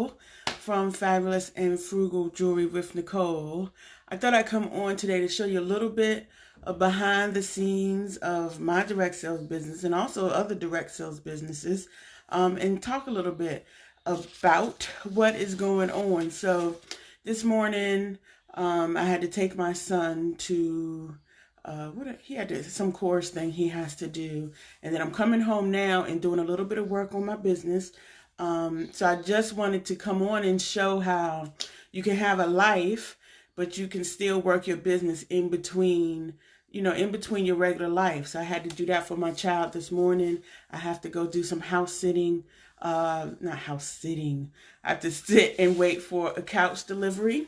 Nicole from Fabulous and Frugal Jewelry with Nicole. I thought I'd come on today to show you a little bit of behind the scenes of my direct sales business and also other direct sales businesses, and talk a little bit about what is going on. So this morning, I had to take my son to he had some course thing he has to do, and then I'm coming home now and doing a little bit of work on my business. So I just wanted to come on and show how you can have a life, but you can still work your business in between, in between your regular life. So I had to do that for my child this morning. I have to go do some house sitting, not house sitting. I have to sit and wait for a couch delivery.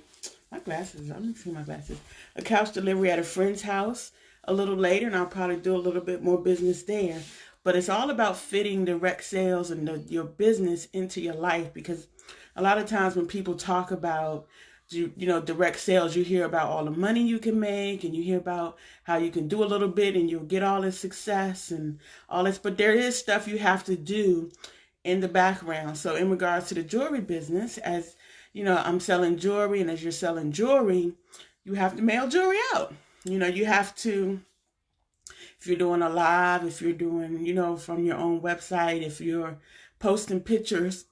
My glasses, I'm mixing my glasses. A couch delivery at a friend's house a little later, and I'll probably do a little bit more business there. But it's all about fitting direct sales and your business into your life, because a lot of times when people talk about direct sales, you hear about all the money you can make, and you hear about how you can do a little bit and you'll get all this success and all this. But there is stuff you have to do in the background. So in regards to the jewelry business, as I'm selling jewelry, and as you're selling jewelry, you have to mail jewelry out. You have to, if you're doing a live, if you're doing, from your own website, if you're posting pictures,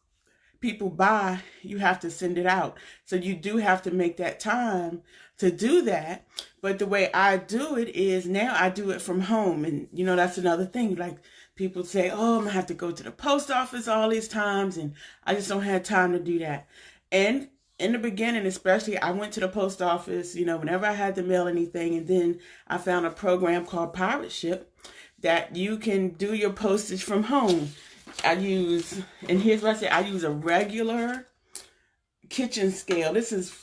people buy, you have to send it out. So you do have to make that time to do that. But the way I do it is now I do it from home. And, that's another thing. Like people say, oh, I'm going to have to go to the post office all these times, and I just don't have time to do that. And in the beginning, especially, I went to the post office, whenever I had to mail anything. And then I found a program called Pirate Ship that you can do your postage from home. And here's what I say, I use a regular kitchen scale. This is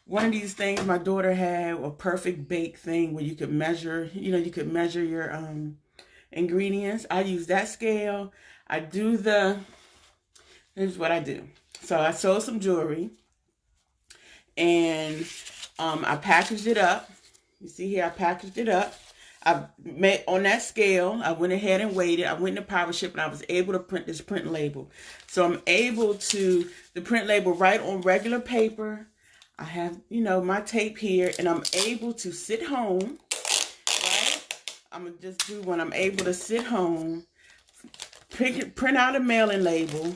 one of these things my daughter had, a perfect bake thing where you could measure, you could measure your ingredients. I use that scale. Here's what I do. So I sold some jewelry, and I packaged it up. You see here, I packaged it up. I made on that scale. I went ahead and weighed it. I went to Pirate Ship, and I was able to print this print label. So I'm able to the print label right on regular paper. I have, my tape here, and I'm able to sit home, right? I'm going to just do one. I'm able to sit home, print out a mailing label,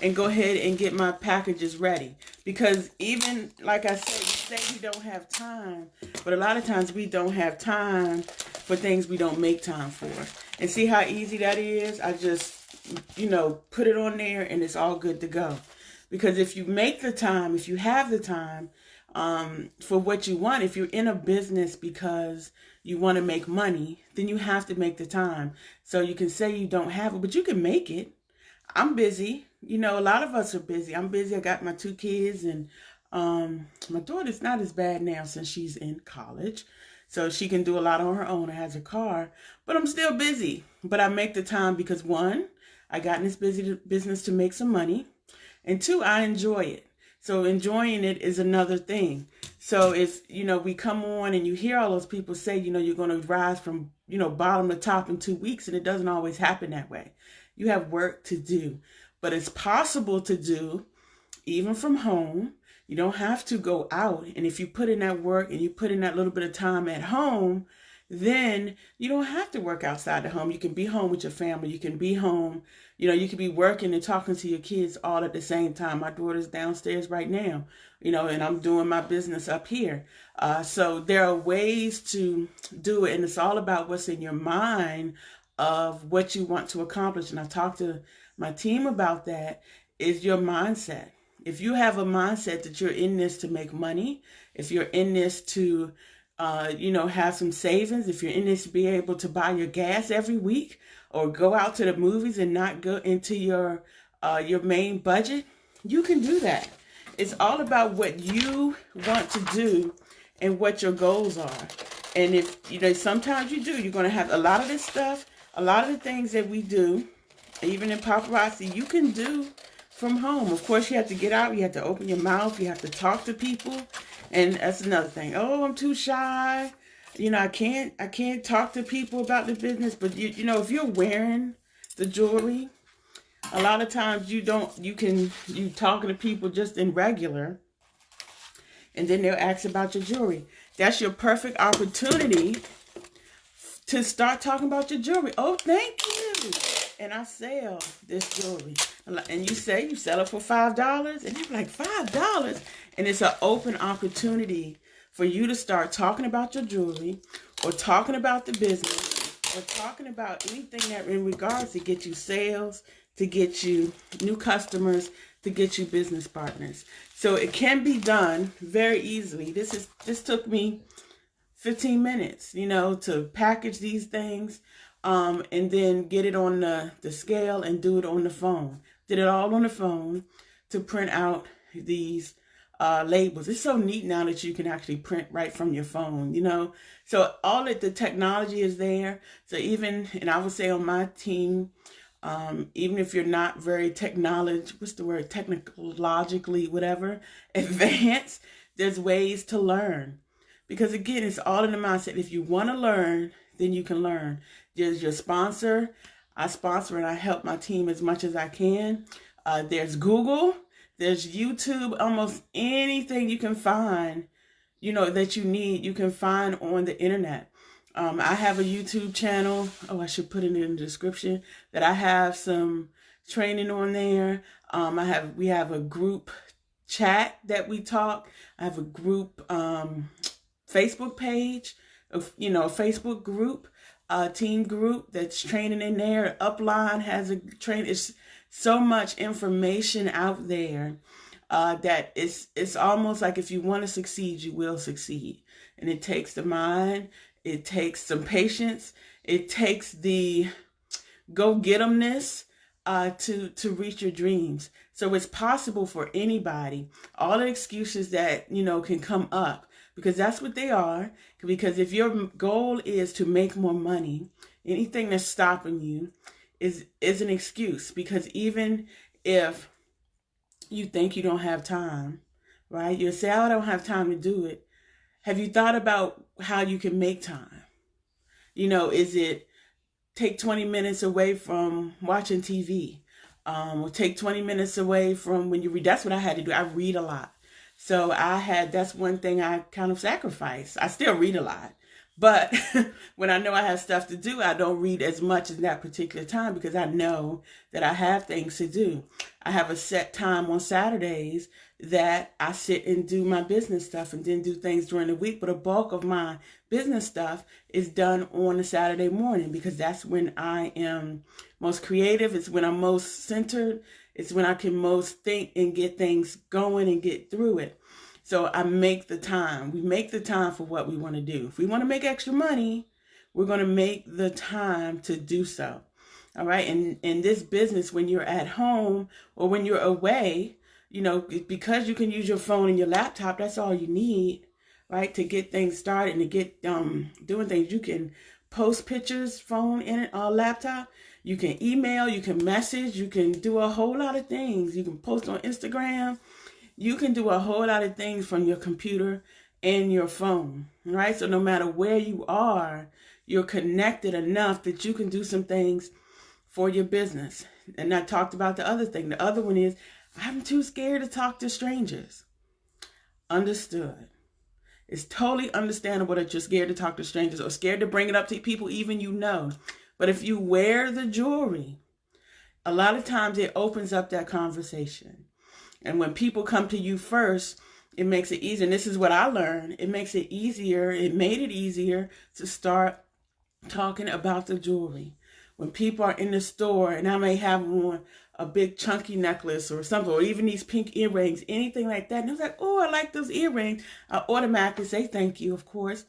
and go ahead and get my packages ready. Because even, like I said, we say we don't have time, but a lot of times we don't have time for things we don't make time for. And see how easy that is? I just, put it on there, and it's all good to go. Because if you make the time, if you have the time for what you want, if you're in a business because you want to make money, then you have to make the time. So you can say you don't have it, but you can make it. I'm busy. A lot of us are busy. I'm busy. I got my 2 kids, and my daughter's not as bad now since she's in college. So she can do a lot on her own and has a car. But I'm still busy. But I make the time because, 1, I got in this business to make some money. And 2, I enjoy it. So enjoying it is another thing. So if, we come on and you hear all those people say, you're going to rise from, bottom to top in 2 weeks. And it doesn't always happen that way. You have work to do. But it's possible to do even from home. You don't have to go out. And if you put in that work and you put in that little bit of time at home, then you don't have to work outside the home. You can be home with your family. You can be home. You can be working and talking to your kids all at the same time. My daughter's downstairs right now, and I'm doing my business up here. So there are ways to do it. And it's all about what's in your mind of what you want to accomplish. And I talked to my team about that, is your mindset. If you have a mindset that you're in this to make money, if you're in this to, have some savings, if you're in this to be able to buy your gas every week or go out to the movies and not go into your main budget, you can do that. It's all about what you want to do and what your goals are. And if, sometimes you're going to have a lot of this stuff, a lot of the things that we do, even in Paparazzi, you can do from home. Of course, you have to get out. You have to open your mouth. You have to talk to people. And that's another thing. Oh, I'm too shy. I can't talk to people about the business. But, if you're wearing the jewelry, A lot of times you talking to people just in regular, and then they'll ask about your jewelry. That's your perfect opportunity to start talking about your jewelry. Oh, thank you. And I sell this jewelry. And you say you sell it for $5. And they're like, $5? And it's an open opportunity for you to start talking about your jewelry, or talking about the business, or talking about anything that in regards to get you sales, to get you new customers, to get you business partners. So it can be done very easily. This took me 15 minutes, to package these things, and then get it on the scale and do it on the phone. Did it all on the phone to print out these labels. It's so neat now that you can actually print right from your phone, So all of the technology is there. So and I would say on my team, even if you're not very technologically, whatever, advanced, there's ways to learn. Because again, it's all in the mindset. If you want to learn, then you can learn. There's your sponsor. I sponsor and I help my team as much as I can. There's Google. There's YouTube. Almost anything you can find, that you need, you can find on the internet. I have a YouTube channel. Oh, I should put it in the description that I have some training on there. We have a group chat that we talk. I have a group Facebook page, a Facebook group, team group that's training in there. Upline has a train. It's so much information out there that it's almost like if you want to succeed, you will succeed. And it takes the mind. It takes some patience. It takes the gogetemness to reach your dreams. So it's possible for anybody. All the excuses that, can come up, because that's what they are. Because if your goal is to make more money, anything that's stopping you is an excuse. Because even if you think you don't have time, right? You'll say, oh, I don't have time to do it. Have you thought about how you can make time? Is it take 20 minutes away from watching TV? Or take 20 minutes away from when you read. That's what I had to do. I read a lot. So that's one thing I kind of sacrifice. I still read a lot. But when I know I have stuff to do, I don't read as much in that particular time, because I know that I have things to do. I have a set time on Saturdays that I sit and do my business stuff, and then do things during the week. But a bulk of my business stuff is done on a Saturday morning, because that's when I am most creative. It's when I'm most centered. It's when I can most think and get things going and get through it. So I make the time. We make the time for what we want to do. If we want to make extra money, we're going to make the time to do so. All right. And in this business, when you're at home or when you're away, because you can use your phone and your laptop, that's all you need, right? To get things started and to get doing things. You can post pictures, phone, laptop. You can email, you can message, you can do a whole lot of things. You can post on Instagram. You can do a whole lot of things from your computer and your phone, right? So no matter where you are, you're connected enough that you can do some things for your business. And I talked about the other thing. The other one is, I'm too scared to talk to strangers. Understood. It's totally understandable that you're scared to talk to strangers, or scared to bring it up to people even But if you wear the jewelry, a lot of times it opens up that conversation. And when people come to you first, it makes it easier. And this is what I learned. It makes it easier. It made it easier to start talking about the jewelry. When people are in the store and I may have on a big chunky necklace or something, or even these pink earrings, anything like that. And they're like, oh, I like those earrings. I automatically say thank you, of course.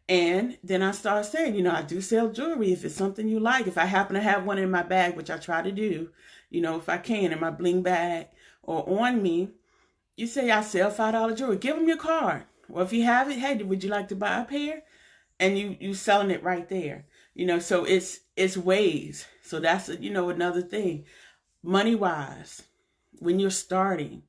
And then I start saying, I do sell jewelry if it's something you like. If I happen to have one in my bag, which I try to do, if I can, in my bling bag or on me, you say I sell $5 jewelry. Give them your card. Or if you have it, hey, would you like to buy a pair? And you selling it right there. So it's ways. So that's, another thing. Money-wise, when you're starting,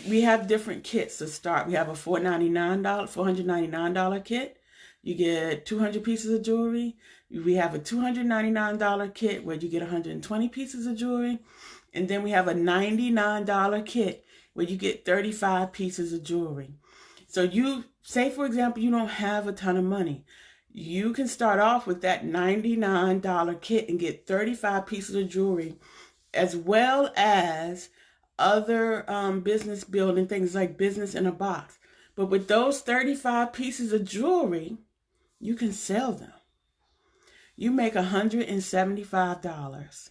we have different kits to start. We have a $499 kit. You get 200 pieces of jewelry. We have a $299 kit where you get 120 pieces of jewelry. And then we have a $99 kit where you get 35 pieces of jewelry. So you say, for example, you don't have a ton of money. You can start off with that $99 kit and get 35 pieces of jewelry, as well as other business building things like business in a box. But with those 35 pieces of jewelry, you can sell them. You make $175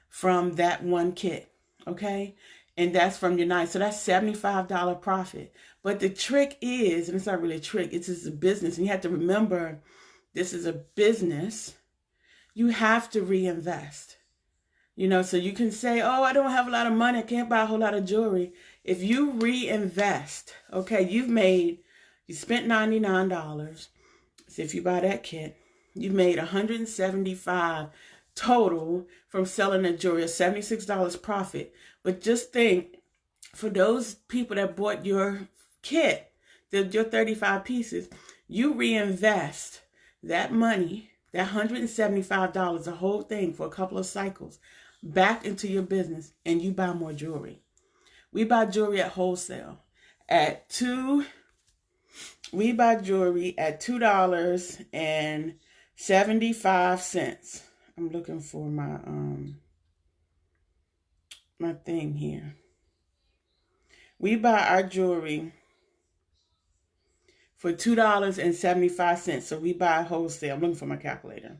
from that one kit, okay? And that's from your night. So that's $75 profit. But the trick is, and it's not really a trick, it's just a business. And you have to remember, this is a business. You have to reinvest. You know, so you can say, oh, I don't have a lot of money, I can't buy a whole lot of jewelry. If you reinvest, okay, you spent $99. So if you buy that kit, you made $175 total from selling the jewelry, $76 profit. But just think, for those people that bought your kit, your 35 pieces, you reinvest that money, that $175, the whole thing for a couple of cycles, back into your business, and you buy more jewelry. We buy jewelry at wholesale at $2.75. I'm looking for my thing here. We buy our jewelry for $2.75. So we buy wholesale. I'm looking for my calculator.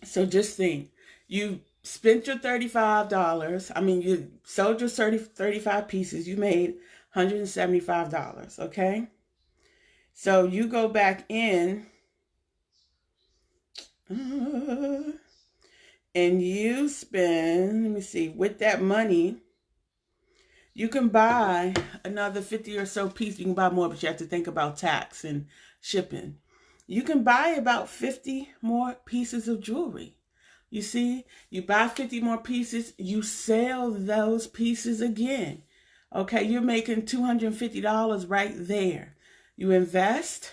So just think, you spent your $35. I mean, you sold your 35 pieces. You made $175, okay? So you go back in and you spend, let me see, with that money, you can buy another 50 or so pieces. You can buy more, but you have to think about tax and shipping. You can buy about 50 more pieces of jewelry. You see, you buy 50 more pieces, you sell those pieces again. Okay, you're making $250 right there. You invest,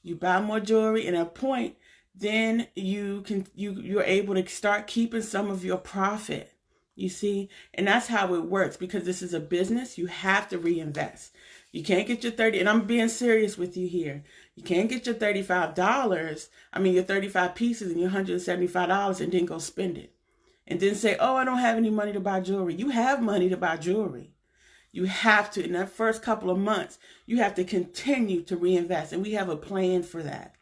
you buy more jewelry, and at a point, then you're able to start keeping some of your profit. You see, and that's how it works, because this is a business. You have to reinvest. You can't get your 30, and I'm being serious with you here. You can't get your $35, your 35 pieces and your $175 and then go spend it. And then say, oh, I don't have any money to buy jewelry. You have money to buy jewelry. You have to, in that first couple of months, you have to continue to reinvest. And we have a plan for that.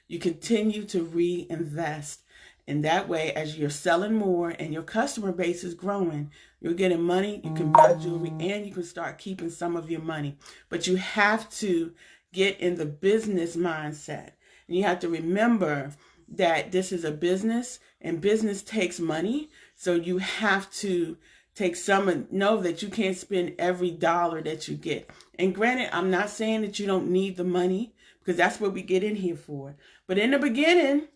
You continue to reinvest. And that way, as you're selling more and your customer base is growing, you're getting money, you can buy jewelry, and you can start keeping some of your money. But you have to get in the business mindset. And you have to remember that this is a business, and business takes money. So you have to take some, know that you can't spend every dollar that you get. And granted, I'm not saying that you don't need the money, because that's what we get in here for. But in the beginning,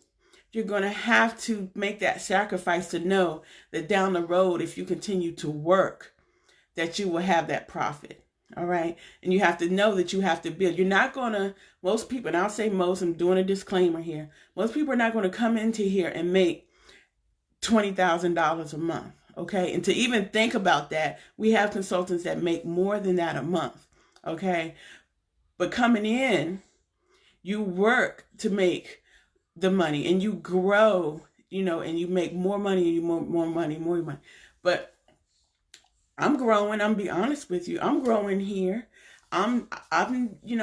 you're going to have to make that sacrifice to know that down the road, if you continue to work, that you will have that profit. All right. And you have to know that you have to build. You're not going to, most people, and I'll say most, I'm doing a disclaimer here. Most people are not going to come into here and make $20,000 a month. Okay. And to even think about that, we have consultants that make more than that a month. Okay. But coming in, you work to make the money, and you grow, and you make more money, and you more money. But I'm growing. I'm be honest with you. I'm growing here. I'm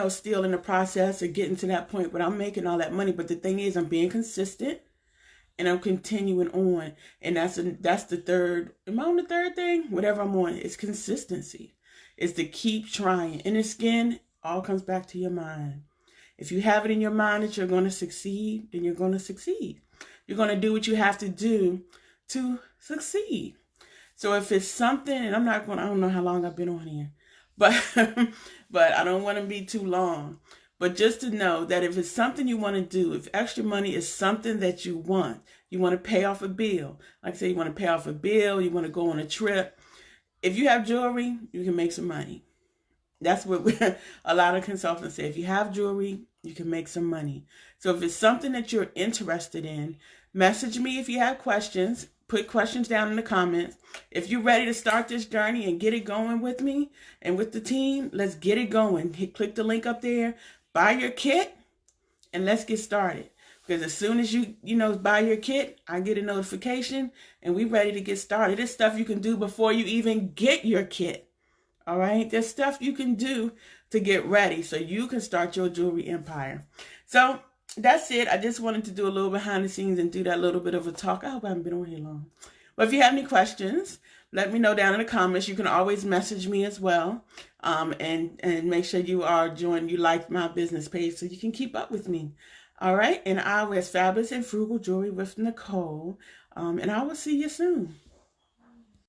still in the process of getting to that point, but I'm making all that money. But the thing is, I'm being consistent, and I'm continuing on. And that's the third. Am I on the third thing? Whatever I'm on, it's consistency. It's to keep trying. And again, all comes back to your mind. If you have it in your mind that you're going to succeed, then you're going to succeed. You're going to do what you have to do to succeed. So if it's something, and I don't know how long I've been on here, but I don't want to be too long. But just to know that if it's something you want to do, if extra money is something that you want to pay off a bill. Like I say, you want to pay off a bill, you want to go on a trip. If you have jewelry, you can make some money. That's what a lot of consultants say. If you have jewelry, You can make some money. So if it's something that you're interested in, message me if you have questions. Put questions down in the comments. If you're ready to start this journey and get it going with me and with the team, let's get it going. Click the link up there, buy your kit, and let's get started. Because as soon as you buy your kit, I get a notification and we're ready to get started. There's stuff you can do before you even get your kit. All right? There's stuff you can do to get ready so you can start your jewelry empire. So that's it. I just wanted to do a little behind the scenes and do that little bit of a talk. I hope I haven't been on here long. But if you have any questions, let me know down in the comments. You can always message me as well. And make sure you like my business page so you can keep up with me. All right. And I was Fabulous and Frugal Jewelry with Nicole. And I will see you soon.